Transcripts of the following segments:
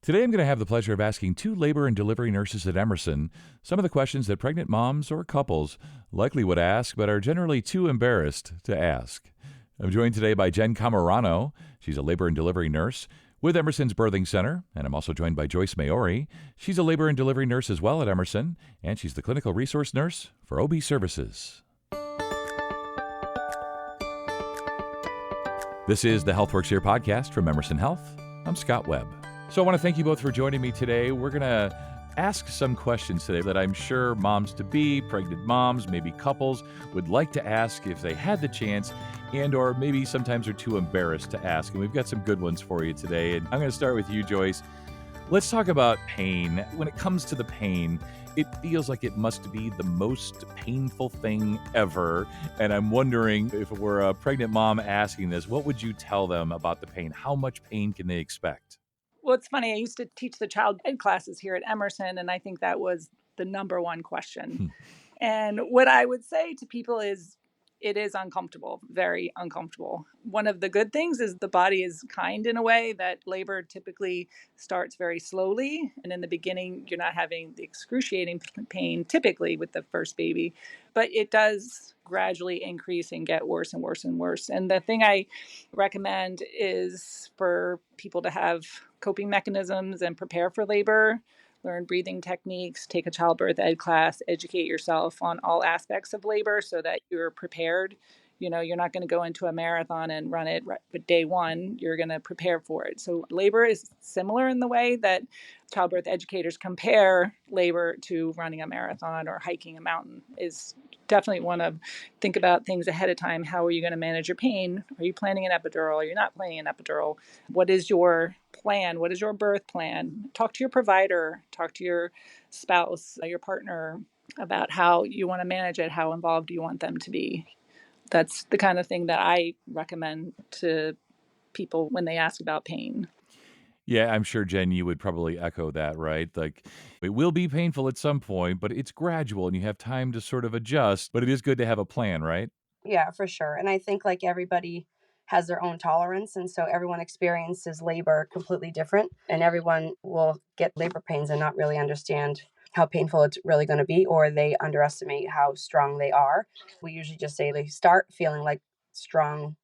Today, I'm going to have the pleasure of asking two labor and delivery nurses at Emerson some of the questions that pregnant moms or couples likely would ask, but are generally too embarrassed to ask. I'm joined today by Jen Camarano. She's a labor and delivery nurse with Emerson's Birthing Center, and I'm also joined by Joyce Maori. She's a labor and delivery nurse as well at Emerson, and she's the clinical resource nurse for OB Services. This is the HealthWorks Here podcast from Emerson Health. I'm Scott Webb. So I want to thank you both for joining me today. We're going to ask some questions today that I'm sure moms-to-be, pregnant moms, maybe couples would like to ask if they had the chance and or maybe sometimes are too embarrassed to ask. And we've got some good ones for you today. And I'm going to start with you, Joyce. Let's talk about pain. When it comes to the pain, it feels like it must be the most painful thing ever. And I'm wondering if it were a pregnant mom asking this, what would you tell them about the pain? How much pain can they expect? Well, it's funny. I used to teach the child ed classes here at Emerson, and I think that was the number one question. And what I would say to people is it is uncomfortable, very uncomfortable. One of the good things is the body is kind in a way that labor typically starts very slowly. And in the beginning, you're not having the excruciating pain typically with the first baby, but it does gradually increase and get worse and worse and worse. And the thing I recommend is for people to have coping mechanisms and prepare for labor, learn breathing techniques, take a childbirth ed class, educate yourself on all aspects of labor so that you're prepared. You know, you're not going to go into a marathon and run it but day one. You're going to prepare for it. So labor is similar in the way that childbirth educators compare labor to running a marathon or hiking a mountain. Is definitely want to think about things ahead of time. How are you going to manage your pain? Are you planning an epidural? Are you not planning an epidural? What is your plan? What is your birth plan? Talk to your provider, talk to your spouse, your partner about how you want to manage it, how involved you want them to be. That's the kind of thing that I recommend to people when they ask about pain. Yeah, I'm sure, Jen, you would probably echo that, right? Like, it will be painful at some point, but it's gradual and you have time to sort of adjust. But it is good to have a plan, right? Yeah, for sure. And I think like everybody has their own tolerance. And so everyone experiences labor completely different. And everyone will get labor pains and not really understand how painful it's really going to be, or they underestimate how strong they are. We usually just say they start feeling like strong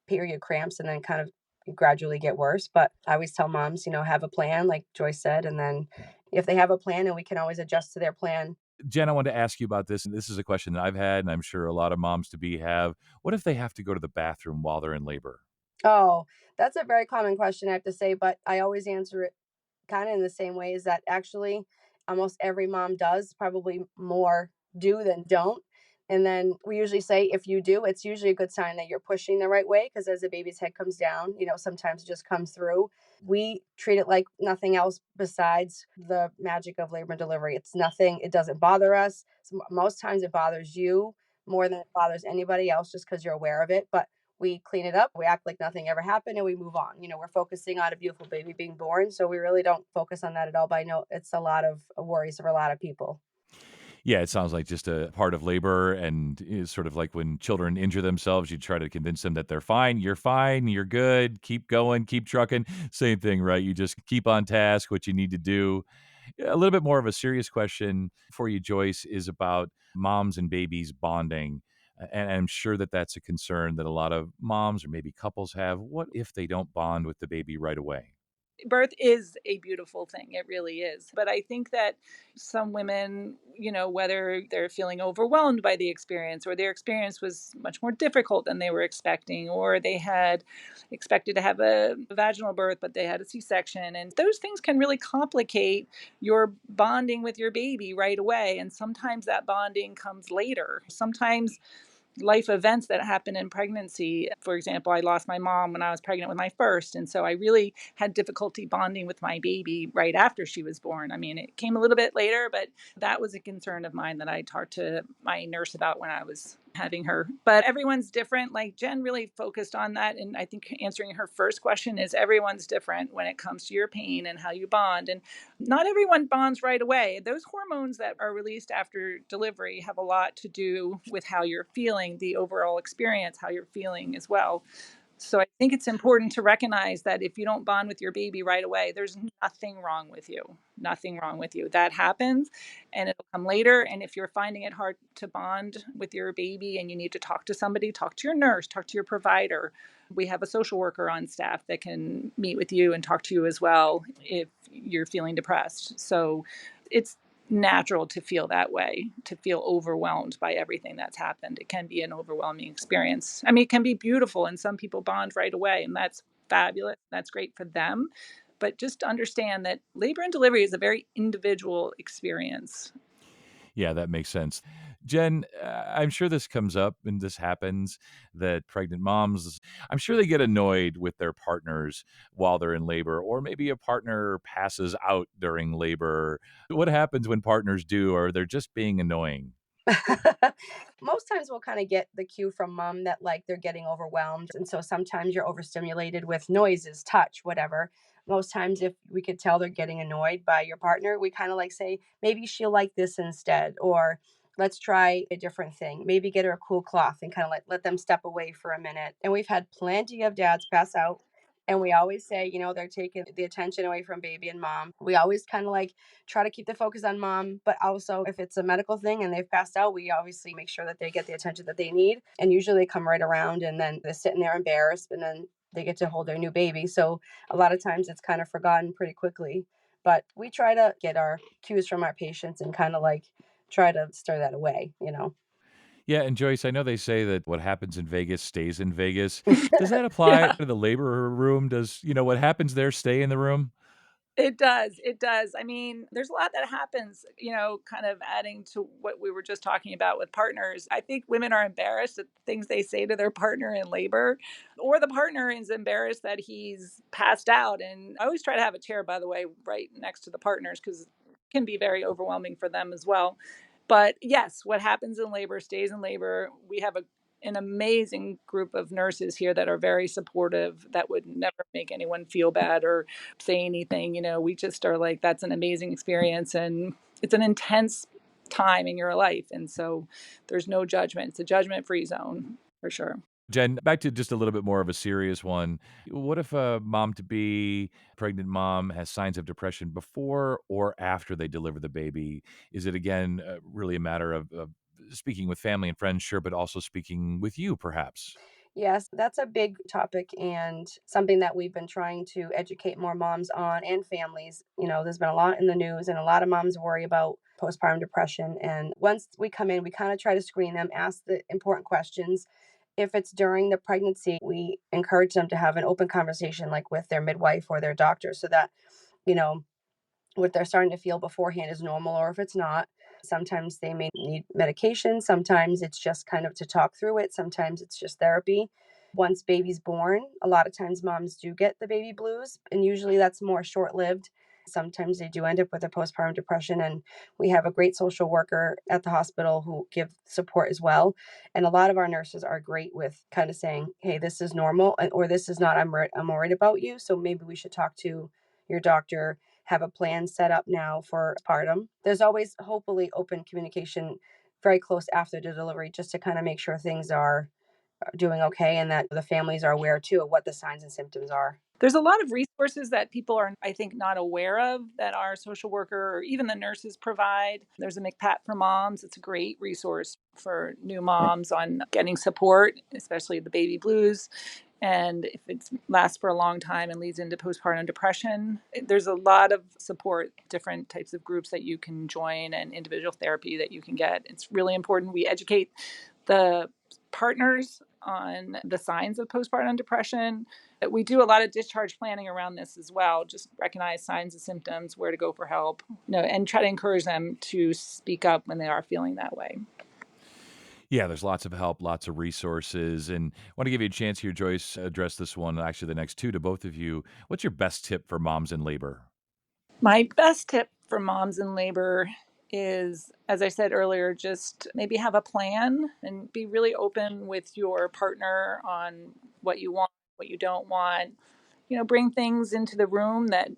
period cramps and then kind of gradually get worse. But I always tell moms, have a plan, like Joyce said. And then if they have a plan and we can always adjust to their plan. Jen, I wanted to ask you about this, and this is a question that I've had, and I'm sure a lot of moms-to-be have. What if they have to go to the bathroom while they're in labor? Oh, that's a very common question, I have to say, but I always answer it kind of in the same way, is that actually almost every mom does, probably more do than don't. And then we usually say if you do, it's usually a good sign that you're pushing the right way, because as the baby's head comes down, sometimes it just comes through. We treat it like nothing else besides the magic of labor and delivery. It's nothing, it doesn't bother us. Most times it bothers you more than it bothers anybody else, just because you're aware of it. But we clean it up, we act like nothing ever happened, and we move on. We're focusing on a beautiful baby being born, so we really don't focus on that at all. But I know it's a lot of worries for a lot of people. Yeah, it sounds like just a part of labor, and is sort of like when children injure themselves, you try to convince them that they're fine, you're good, keep going, keep trucking. Same thing, right? You just keep on task what you need to do. A little bit more of a serious question for you, Joyce, is about moms and babies bonding. And I'm sure that that's a concern that a lot of moms or maybe couples have. What if they don't bond with the baby right away? Birth is a beautiful thing. It really is. But I think that some women, whether they're feeling overwhelmed by the experience or their experience was much more difficult than they were expecting, or they had expected to have a vaginal birth, but they had a C-section. And those things can really complicate your bonding with your baby right away. And sometimes that bonding comes later. Sometimes life events that happen in pregnancy. For example, I lost my mom when I was pregnant with my first. And so I really had difficulty bonding with my baby right after she was born. I mean, it came a little bit later, but that was a concern of mine that I talked to my nurse about when I was having her. But everyone's different. Like Jen really focused on that. And I think answering her first question is everyone's different when it comes to your pain and how you bond. And not everyone bonds right away. Those hormones that are released after delivery have a lot to do with how you're feeling, the overall experience, how you're feeling as well. So I think it's important to recognize that if you don't bond with your baby right away, there's nothing wrong with you. Nothing wrong with you. That happens and it'll come later. And if you're finding it hard to bond with your baby and you need to talk to somebody, talk to your nurse, talk to your provider. We have a social worker on staff that can meet with you and talk to you as well if you're feeling depressed. So it's natural to feel that way, to feel overwhelmed by everything that's happened. It can be an overwhelming experience. I mean, it can be beautiful, and some people bond right away, and that's fabulous. That's great for them. But just understand that labor and delivery is a very individual experience. Yeah, that makes sense. Jen, I'm sure this comes up and this happens that pregnant moms, I'm sure they get annoyed with their partners while they're in labor, or maybe a partner passes out during labor. What happens when partners do, or they're just being annoying? Most times we'll kind of get the cue from mom that like they're getting overwhelmed. And so sometimes you're overstimulated with noises, touch, whatever. Most times, if we could tell they're getting annoyed by your partner, we kind of like say, maybe she'll like this instead, or let's try a different thing. Maybe get her a cool cloth and kind of like let them step away for a minute. And we've had plenty of dads pass out. And we always say, they're taking the attention away from baby and mom. We always kind of like try to keep the focus on mom, but also if it's a medical thing and they've passed out, we obviously make sure that they get the attention that they need. And usually they come right around and then they're sitting there embarrassed and then they get to hold their new baby. So a lot of times it's kind of forgotten pretty quickly. But we try to get our cues from our patients and kind of like try to stir that away. Yeah, and Joyce, I know they say that what happens in Vegas stays in Vegas. Does that apply Yeah. to the labor room? Does, what happens there stay in the room? It does. It does. I mean, there's a lot that happens, kind of adding to what we were just talking about with partners. I think women are embarrassed at things they say to their partner in labor, or the partner is embarrassed that he's passed out. And I always try to have a chair, by the way, right next to the partners because it can be very overwhelming for them as well. But yes, what happens in labor stays in labor. We have an amazing group of nurses here that are very supportive, that would never make anyone feel bad or say anything. We just are like, that's an amazing experience. And it's an intense time in your life. And so there's no judgment. It's a judgment free zone for sure. Jen, back to just a little bit more of a serious one. What if a mom to be, pregnant mom, has signs of depression before or after they deliver the baby? Is it again really a matter of speaking with family and friends, sure, but also speaking with you, perhaps? Yes, that's a big topic and something that we've been trying to educate more moms on and families. There's been a lot in the news, and a lot of moms worry about postpartum depression. And once we come in, we kind of try to screen them, ask the important questions. If it's during the pregnancy, we encourage them to have an open conversation, like with their midwife or their doctor, so that, you know, what they're starting to feel beforehand is normal, or if it's not. Sometimes they may need medication. Sometimes it's just kind of to talk through it. Sometimes it's just therapy. Once baby's born, a lot of times moms do get the baby blues, and usually that's more short lived. Sometimes they do end up with a postpartum depression, and we have a great social worker at the hospital who give support as well. And a lot of our nurses are great with kind of saying, "Hey, this is normal," or "This is not. I'm worried about you, so maybe we should talk to your doctor, have a plan set up now for postpartum." There's always hopefully open communication very close after the delivery, just to kind of make sure things are doing okay and that the families are aware too of what the signs and symptoms are. There's a lot of resources that people are, I think, not aware of that our social worker or even the nurses provide. There's a McPat for Moms. It's a great resource for new moms on getting support, especially the baby blues. And if it lasts for a long time and leads into postpartum depression, there's a lot of support, different types of groups that you can join and individual therapy that you can get. It's really important we educate the partners on the signs of postpartum depression. We do a lot of discharge planning around this as well. Just recognize signs and symptoms, where to go for help, and try to encourage them to speak up when they are feeling that way. Yeah, there's lots of help, lots of resources. And I want to give you a chance here, Joyce, address this one, actually the next two to both of you. What's your best tip for moms in labor? My best tip for moms in labor is, as I said earlier, just maybe have a plan and be really open with your partner on what you want, what you don't want. Bring things into the room that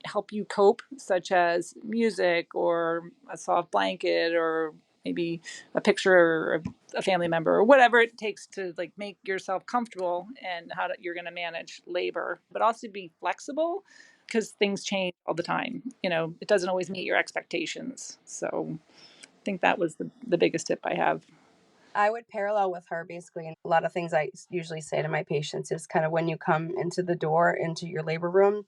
help you cope, such as music or a soft blanket or maybe a picture of a family member or whatever it takes to like make yourself comfortable and you're going to manage labor, but also be flexible because things change all the time. It doesn't always meet your expectations. So I think that was the biggest tip I have. I would parallel with her basically. And a lot of things I usually say to my patients is kind of when you come into the door, into your labor room,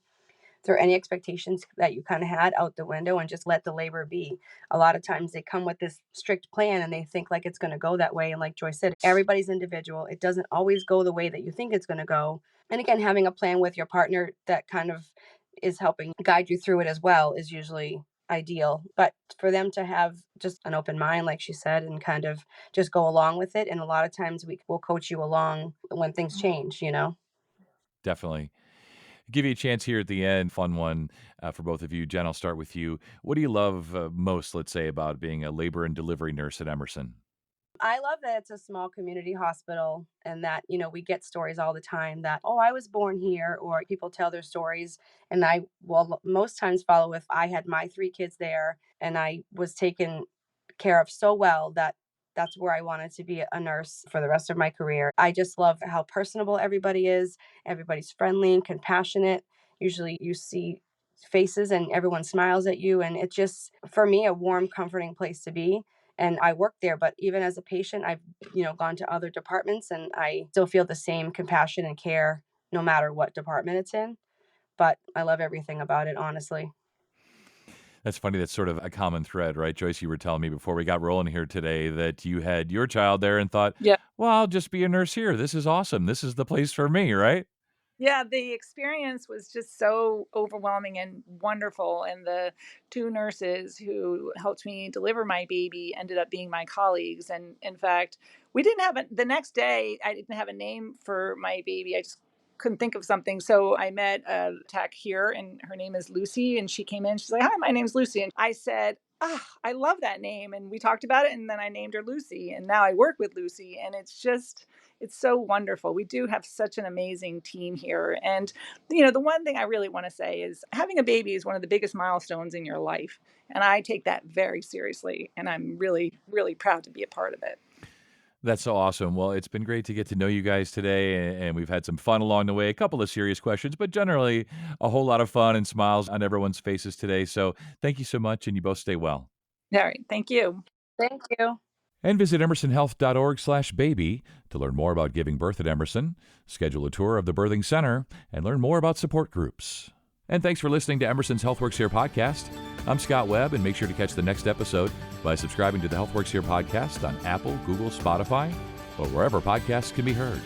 throw any expectations that you kind of had out the window and just let the labor be. A lot of times they come with this strict plan and they think like it's going to go that way. And like Joyce said, everybody's individual. It doesn't always go the way that you think it's going to go. And again, having a plan with your partner that kind of is helping guide you through it as well is usually ideal. But for them to have just an open mind, like she said, and kind of just go along with it. And a lot of times we will coach you along when things change, Definitely. Give you a chance here at the end, fun one for both of you. Jen, I'll start with you. What do you love most, let's say, about being a labor and delivery nurse at Emerson? I love that it's a small community hospital and that, we get stories all the time that, oh, I was born here, or people tell their stories. And I will most times follow if I had my 3 kids there and I was taken care of so well that that's where I wanted to be a nurse for the rest of my career. I just love how personable everybody is. Everybody's friendly and compassionate. Usually you see faces and everyone smiles at you. And it's just, for me, a warm, comforting place to be. And I work there, but even as a patient, I've, gone to other departments and I still feel the same compassion and care no matter what department it's in. But I love everything about it, honestly. That's funny. That's sort of a common thread, right? Joyce, you were telling me before we got rolling here today that you had your child there and thought, Yeah. well, I'll just be a nurse here. This is awesome. This is the place for me, right? Yeah, the experience was just so overwhelming and wonderful. And the 2 nurses who helped me deliver my baby ended up being my colleagues. And in fact, we didn't have the next day, I didn't have a name for my baby. I just couldn't think of something. So I met a tech here and her name is Lucy. And she came in, she's like, hi, my name's Lucy. And I said, I love that name. And we talked about it. And then I named her Lucy. And now I work with Lucy. And it's so wonderful. We do have such an amazing team here. And, the one thing I really want to say is having a baby is one of the biggest milestones in your life. And I take that very seriously. And I'm really, really proud to be a part of it. That's so awesome. Well, it's been great to get to know you guys today, and we've had some fun along the way. A couple of serious questions, but generally a whole lot of fun and smiles on everyone's faces today. So thank you so much, and you both stay well. All right. Thank you. Thank you. And visit emersonhealth.org/baby to learn more about giving birth at Emerson, schedule a tour of the birthing center, and learn more about support groups. And thanks for listening to Emerson's HealthWorks Here podcast. I'm Scott Webb, and make sure to catch the next episode by subscribing to the HealthWorks Here podcast on Apple, Google, Spotify, or wherever podcasts can be heard.